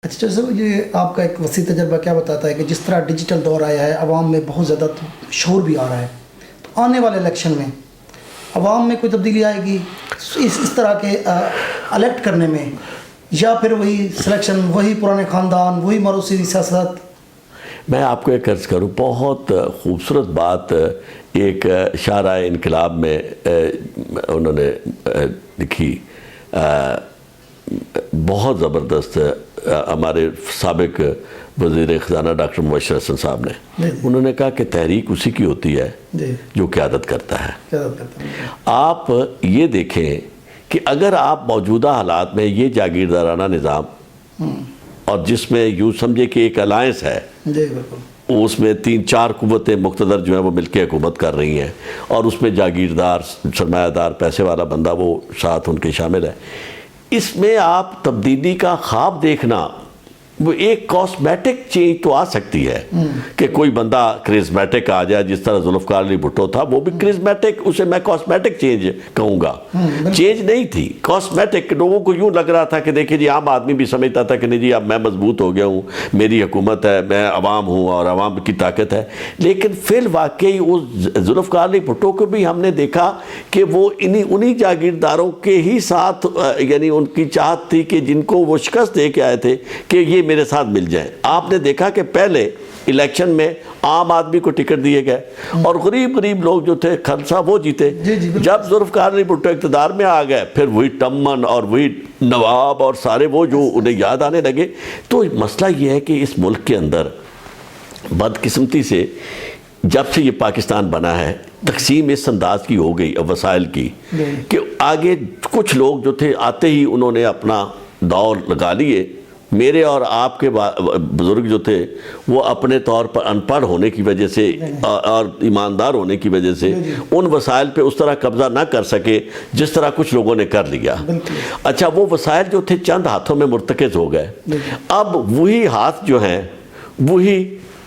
اچھا سر، یہ آپ کا ایک وسیع تجربہ کیا بتاتا ہے کہ جس طرح ڈیجیٹل دور آیا ہے، عوام میں بہت زیادہ شعور بھی آ رہا ہے، تو آنے والے الیکشن میں عوام میں کوئی تبدیلی آئے گی اس طرح کے الیکٹ کرنے میں، یا پھر وہی سلیکشن، وہی پرانے خاندان، وہی موروثی سیاست؟ میں آپ کو ایک عرض کروں، بہت خوبصورت بات ایک شاہراہ انقلاب میں انہوں نے لکھی، بہت زبردست، ہمارے سابق وزیر خزانہ ڈاکٹر مبشر حسن صاحب نے، انہوں نے کہا کہ تحریک اسی کی ہوتی ہے جو قیادت کرتا ہے۔ آپ یہ دیکھیں کہ اگر آپ موجودہ حالات میں یہ جاگیردارانہ نظام، اور جس میں یوں سمجھے کہ ایک الائنس ہے، اس میں 3-4 قوتیں مقتدر جو ہیں وہ مل کے حکومت کر رہی ہیں، اور اس میں جاگیردار، سرمایہ دار، پیسے والا بندہ وہ ساتھ ان کے شامل ہے، اس میں آپ تبدیلی کا خواب دیکھنا، وہ ایک کاسمیٹک چینج تو آ سکتی ہے کہ کوئی بندہ کرزمیٹک آ جائے، جس طرح ذوالفقار علی بھٹو تھا، وہ بھی کرزمیٹک، اسے میں کاسمیٹک چینج کہوں گا، چینج نہیں تھی، کاسمیٹک۔ لوگوں کو یوں لگ رہا تھا کہ دیکھیں جی، عام آدمی بھی سمجھتا تھا کہ نہیں جی اب میں مضبوط ہو گیا ہوں، میری حکومت ہے، میں عوام ہوں اور عوام کی طاقت ہے، لیکن فی الواقعی اس ذوالفقار علی بھٹو کو بھی ہم نے دیکھا کہ وہ انہی جاگیرداروں کے ہی ساتھ، یعنی ان کی چاہت تھی کہ جن کو وہ شکست دے کے آئے تھے کہ یہ میرے ساتھ مل جائیں۔ آپ نے دیکھا کہ پہلے الیکشن میں عام آدمی کو ٹکٹ دیے گئے، اور غریب لوگ جو تھے خلصہ وہ جیتے۔ جب ذوالفقار علی بھٹو اقتدار میں آ گئے، پھر وہی ٹمن اور وہی نواب اور سارے وہ جو انہیں یاد آنے لگے۔ تو مسئلہ یہ ہے کہ اس ملک کے اندر بدقسمتی سے جب سے یہ پاکستان بنا ہے، تقسیم اس انداز کی ہو گئی وسائل کی کہ آگے کچھ لوگ جو تھے آتے ہی انہوں نے اپنا دور لگا لیے۔ میرے اور آپ کے بزرگ جو تھے وہ اپنے طور پر ان پڑھ ہونے کی وجہ سے اور ایماندار ہونے کی وجہ سے ان وسائل پہ اس طرح قبضہ نہ کر سکے جس طرح کچھ لوگوں نے کر لیا۔ اچھا، وہ وسائل جو تھے چند ہاتھوں میں مرتکز ہو گئے، اب وہی ہاتھ جو ہیں وہی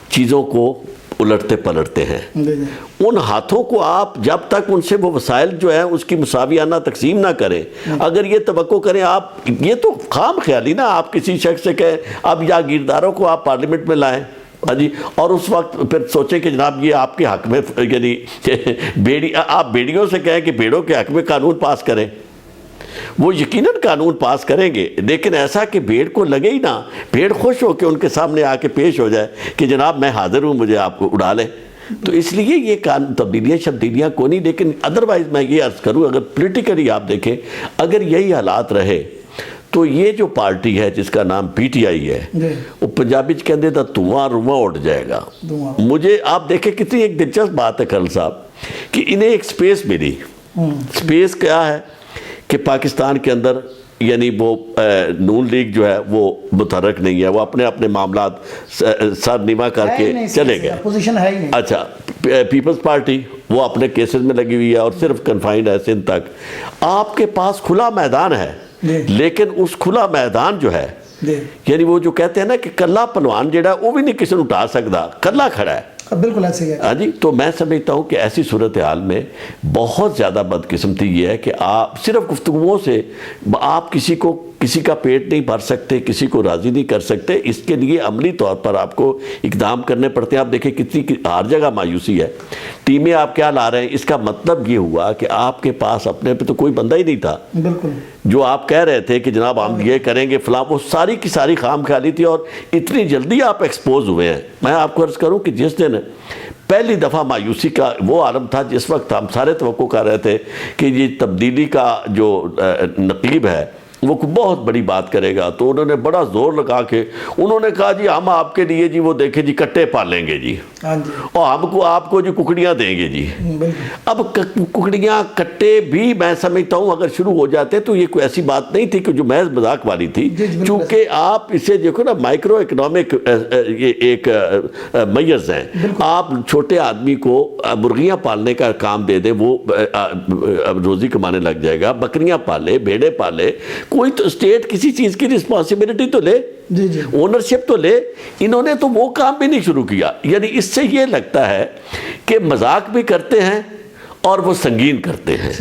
چیزوں کو الٹتے پلٹتے ہیں۔ ان ہاتھوں کو آپ جب تک ان سے وہ وسائل جو ہے اس کی مساویانہ تقسیم نہ کریں، اگر یہ توقع کریں آپ، یہ تو خام خیالی نا، آپ کسی شخص سے کہیں اب جاگیرداروں کو آپ پارلیمنٹ میں لائیں جی، اور اس وقت پھر سوچیں کہ جناب یہ آپ کے حق میں، یعنی آپ بیڑیوں سے کہیں کہ بیڑوں کے حق میں قانون پاس کریں، وہ یقیناً قانون پاس کریں گے، لیکن ایسا کہ بھیڑ کو لگے ہی نہ، بھیڑ خوش ہو کے ان کے سامنے آ کے پیش ہو جائے کہ جناب میں حاضر ہوں، مجھے آپ کو اڑا لیں۔ تو اس لیے یہ تبدیلیاں کو نہیں، لیکن ادروائز میں یہ عرض کروں، اگر پولیٹیکلی آپ دیکھیں، اگر یہی حالات رہے تو یہ جو پارٹی ہے جس کا نام پی ٹی آئی ہے، وہ پنجابی کہندے تھا دھواں رواں اٹھ جائے گا۔ مجھے آپ دیکھیں کتنی ایک دلچسپ بات ہے کرل صاحب کہ انہیں ایک سپیس ملی۔ سپیس کیا ہے کہ پاکستان کے اندر یعنی وہ نون لیگ جو ہے وہ متحرک نہیں ہے، وہ اپنے معاملات سر نیما کر کے چلے گئے۔ اچھا، پیپلز پارٹی وہ اپنے کیسز میں لگی ہوئی ہے اور صرف کنفائنڈ ہے سندھ تک۔ آپ کے پاس کھلا میدان ہے، لیکن اس کھلا میدان جو ہے، یعنی وہ جو کہتے ہیں نا کہ کلا پلوان جڑا وہ بھی نہیں کسی نے اٹھا سکتا، کلا کھڑا ہے۔ بالکل ایسے ہی ہے۔ ہاں جی، تو میں سمجھتا ہوں کہ ایسی صورتحال میں بہت زیادہ بدقسمتی یہ ہے کہ آپ صرف گفتگوؤں سے آپ کسی کا پیٹ نہیں بھر سکتے، کسی کو راضی نہیں کر سکتے، اس کے لیے عملی طور پر آپ کو اقدام کرنے پڑتے ہیں۔ آپ دیکھیں کتنی ہر جگہ مایوسی ہے، ٹیمیں آپ کیا لا رہے ہیں، اس کا مطلب یہ ہوا کہ آپ کے پاس اپنے پہ تو کوئی بندہ ہی نہیں تھا۔ بالکل، جو آپ کہہ رہے تھے کہ جناب ہم یہ کریں گے فلاں، وہ ساری کی ساری خام خیالی تھی، اور اتنی جلدی آپ ایکسپوز ہوئے ہیں۔ میں آپ کو عرض کروں کہ جس دن پہلی دفعہ مایوسی کا وہ عالم تھا، جس وقت ہم سارے توقع کر رہے تھے کہ یہ تبدیلی کا جو نقیب ہے وہ بہت بڑی بات کرے گا، تو انہوں نے بڑا زور لگا کے انہوں نے کہا جی ہم آپ کے لیے جی وہ دیکھیں جی کٹے پالیں گے جی، اور ہم آپ کو جی ککڑیاں دیں گے جی۔ اب ککڑیاں کٹے بھی میں سمجھتا ہوں اگر شروع ہو جاتے تو یہ کوئی ایسی بات نہیں تھی کہ جو محض مذاق والی تھی، چونکہ آپ اسے دیکھو نا مائکرو اکنامک یہ ایک میز ہیں۔ آپ چھوٹے آدمی کو مرغیاں پالنے کا کام دے دیں، وہ روزی کمانے لگ جائے گا، بکریاں پالے، بھیڑیں پالے، کوئی تو اسٹیٹ کسی چیز کی رسپانسبلٹی تو لے، اونرشپ تو لے۔ انہوں نے تو وہ کام بھی نہیں شروع کیا۔ یعنی اس سے یہ لگتا ہے کہ مذاق بھی کرتے ہیں اور وہ سنگین کرتے ہیں.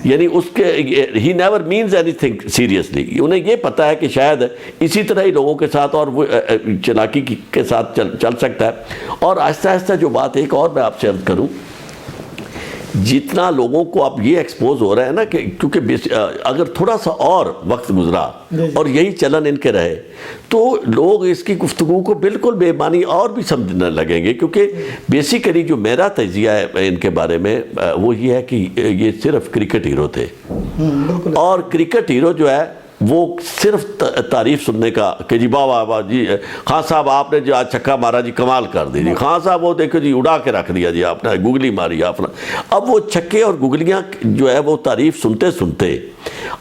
یعنی اس کے ہی never means anything seriously. انہیں یہ پتہ ہے کہ شاید اسی طرح ہی لوگوں کے ساتھ اور وہ چلاکی کے ساتھ چل سکتا ہے. اور آہستہ آہستہ جو بات ایک اور میں آپ سے عرض کروں, جتنا لوگوں کو اب یہ ایکسپوز ہو رہا ہے نا کہ کیونکہ اگر تھوڑا سا اور وقت گزرا اور یہی چلن ان کے رہے تو لوگ اس کی گفتگو کو بالکل بے معنی اور بھی سمجھنے لگیں گے. کیونکہ بیسیکلی جو میرا تجزیہ ہے ان کے بارے میں وہ یہ ہے کہ یہ صرف کرکٹ ہیرو تھے, اور کرکٹ ہیرو جو ہے وہ صرف تعریف سننے کا کہ جی واہ واہ جی خان صاحب آپ نے جو آج چھکا مارا جی کمال کر دی جی, خان صاحب وہ دیکھو جی اڑا کے رکھ دیا جی آپ نے, گگلی ماری آپ نے. اب وہ چھکے اور گگلیاں جو ہے وہ تعریف سنتے سنتے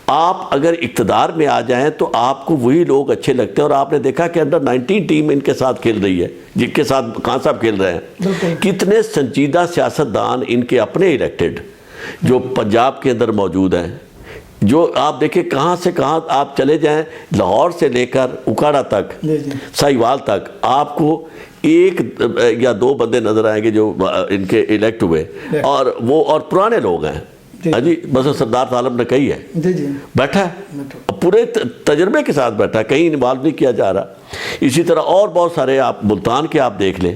آپ اگر اقتدار میں آ جائیں تو آپ کو وہی لوگ اچھے لگتے ہیں. اور آپ نے دیکھا کہ انڈر 19 ٹیم ان کے ساتھ کھیل رہی ہے جن کے ساتھ خان صاحب کھیل رہے ہیں. کتنے سنجیدہ سیاستدان ان کے اپنے الیکٹڈ جو پنجاب کے اندر موجود ہیں, جو آپ دیکھیں کہاں سے کہاں آپ چلے جائیں, لاہور سے لے کر اکاڑا تک, ساہیوال تک, آپ کو ایک یا دو بندے نظر آئیں گے جو ان کے الیکٹ ہوئے, اور وہ اور پرانے لوگ ہیں. جی بس سردار عالم نے کہی ہے بیٹھا ہے, پورے تجربے کے ساتھ بیٹھا ہے, کہیں انوالو نہیں کیا جا رہا. اسی طرح اور بہت سارے آپ ملتان کے آپ دیکھ لیں,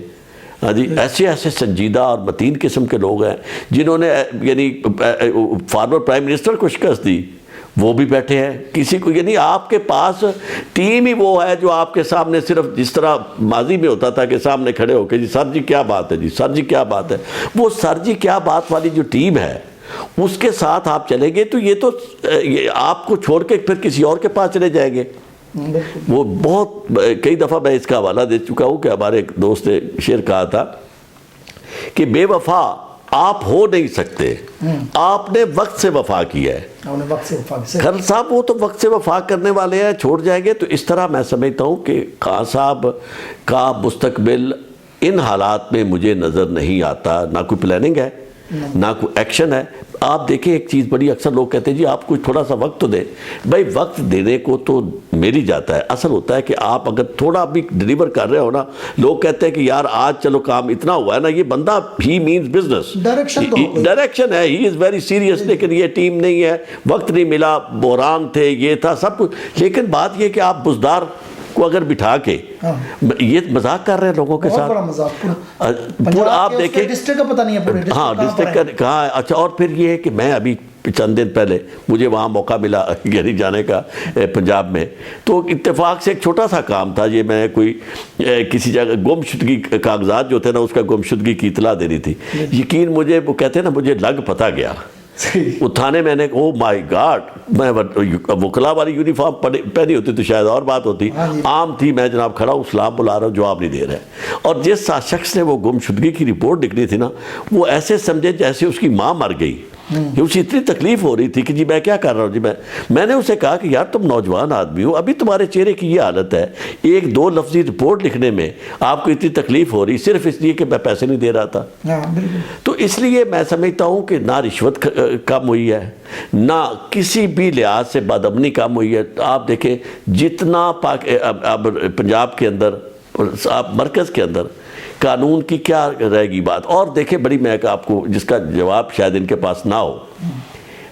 جی ایسے ایسے سنجیدہ اور متین قسم کے لوگ ہیں جنہوں نے یعنی فارمر پرائم منسٹر کو شکست دی, وہ بھی بیٹھے ہیں. کسی کو یعنی آپ کے پاس ٹیم ہی وہ ہے جو آپ کے سامنے صرف جس طرح ماضی میں ہوتا تھا کہ سامنے کھڑے ہو کے جی سر جی کیا بات ہے, جی سر جی کیا بات ہے, وہ سر جی کیا بات والی جو ٹیم ہے اس کے ساتھ آپ چلیں گے تو یہ تو آپ کو چھوڑ کے پھر کسی اور کے پاس چلے جائیں گے. وہ بہت کئی دفعہ میں اس کا حوالہ دے چکا ہوں کہ ہمارے ایک دوست نے شعر کہا تھا کہ بے وفا آپ ہو نہیں سکتے, آپ نے وقت سے وفا کیا ہے. خان صاحب وہ تو وقت سے وفا کرنے والے ہیں, چھوڑ جائیں گے. تو اس طرح میں سمجھتا ہوں کہ خان صاحب کا مستقبل ان حالات میں مجھے نظر نہیں آتا. نہ کوئی پلاننگ ہے, نہ کوئی ایکشن ہے. آپ دیکھیں ایک چیز بڑی اکثر لوگ کہتے ہیں جی آپ کوئی تھوڑا سا وقت تو دیں. بھائی وقت دینے کو تو میری جاتا ہے, اصل ہوتا ہے کہ آپ اگر تھوڑا بھی ڈیلیور کر رہے ہو نا, لوگ کہتے ہیں کہ یار آج چلو کام اتنا ہوا ہے نا, یہ بندہ ہی مینز بزنس ڈائریکشن ہے, ہی از ویری سیریس. لیکن یہ ٹیم نہیں ہے, وقت نہیں ملا, بحران تھے, یہ تھا سب کچھ. لیکن بات یہ کہ آپ بزدار کو اگر بٹھا کے یہ مذاق کر رہے ہیں لوگوں کے ساتھ, پورا آپ دیکھیں ڈسٹرکٹ کا پتہ نہیں ہے پورے ہاں ڈسٹرکٹ کا کہاں ہے. اچھا اور پھر یہ ہے کہ میں ابھی چند دن پہلے مجھے وہاں موقع ملا گہری جانے کا پنجاب میں, تو اتفاق سے ایک چھوٹا سا کام تھا. یہ میں کوئی کسی جگہ گم شدگی کاغذات جو تھے نا اس کا گم شدگی کی اطلاع دینی تھی. یقین مجھے وہ کہتے ہیں نا مجھے لگ پتہ گیا اٹھانے میں نے او مائی گاڈ, میں وکلا والی یونیفارم پہنی ہوتی تو شاید اور بات ہوتی, عام تھی. میں جناب کھڑا ہوں, سلام بلا رہا ہوں, جواب نہیں دے رہے. اور جس شخص نے وہ گم شدگی کی رپورٹ لکھنی تھی نا, وہ ایسے سمجھے جیسے اس کی ماں مر گئی. اسے اتنی تکلیف ہو رہی تھی کہ جی میں کیا کر رہا ہوں. جی میں نے اسے کہا کہ یار تم نوجوان آدمی ہو, ابھی تمہارے چہرے کی یہ حالت ہے, ایک دو لفظی رپورٹ لکھنے میں آپ کو اتنی تکلیف ہو رہی صرف اس لیے کہ میں پیسے نہیں دے رہا تھا. تو اس لیے میں سمجھتا ہوں کہ نہ رشوت کم ہوئی ہے, نہ کسی بھی لحاظ سے بدامنی کم ہوئی ہے. آپ دیکھیں جتنا اب پنجاب کے اندر, آپ مرکز کے اندر قانون کی کیا رہے گی بات. اور دیکھیں بڑی میں آپ کو جس کا جواب شاید ان کے پاس نہ ہو,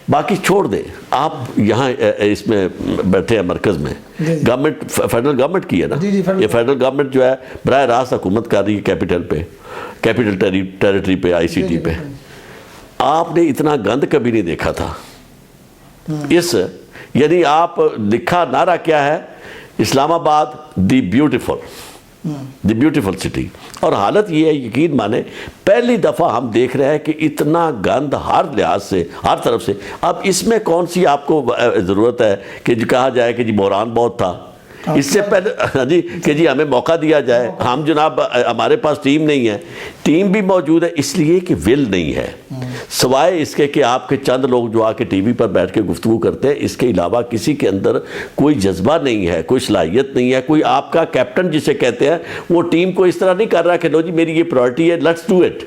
باقی چھوڑ دیں. آپ یہاں اس میں بیٹھے ہیں مرکز میں, گورنمنٹ فیڈرل گورنمنٹ کی ہے نا, یہ فیڈرل گورنمنٹ جو ہے براہ راست حکومت کر رہی ہے کیپٹل پہ, کیپٹل ٹیریٹری پہ, آئی سی ٹی پہ. آپ نے اتنا گند کبھی نہیں دیکھا تھا. اس یعنی آپ لکھا نعرہ کیا ہے, اسلام آباد دی بیوٹیفل سٹی. اور حالت یہ ہے یقین مانے پہلی دفعہ ہم دیکھ رہے ہیں کہ اتنا گند ہر لحاظ سے ہر طرف سے. اب اس میں کون سی آپ کو ضرورت ہے کہ جو کہا جائے کہ جی بحران بہت تھا, اس سے پہلے جی کہ جی ہمیں موقع دیا جائے. ہم جناب ہمارے پاس ٹیم نہیں ہے, ٹیم بھی موجود ہے اس لیے کہ ول نہیں ہے, سوائے اس کے کہ آپ کے چند لوگ جو آ کے ٹی وی پر بیٹھ کے گفتگو کرتے ہیں. اس کے علاوہ کسی کے اندر کوئی جذبہ نہیں ہے, کوئی صلاحیت نہیں ہے. کوئی آپ کا کیپٹن جسے کہتے ہیں وہ ٹیم کو اس طرح نہیں کر رہا کہ لو جی میری یہ پرائرٹی ہے, لیٹس ڈو اٹ.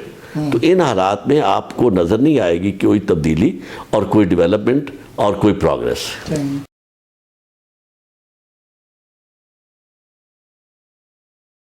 تو ان حالات میں آپ کو نظر نہیں آئے گی کوئی تبدیلی اور کوئی ڈیولپمنٹ اور کوئی پروگریس.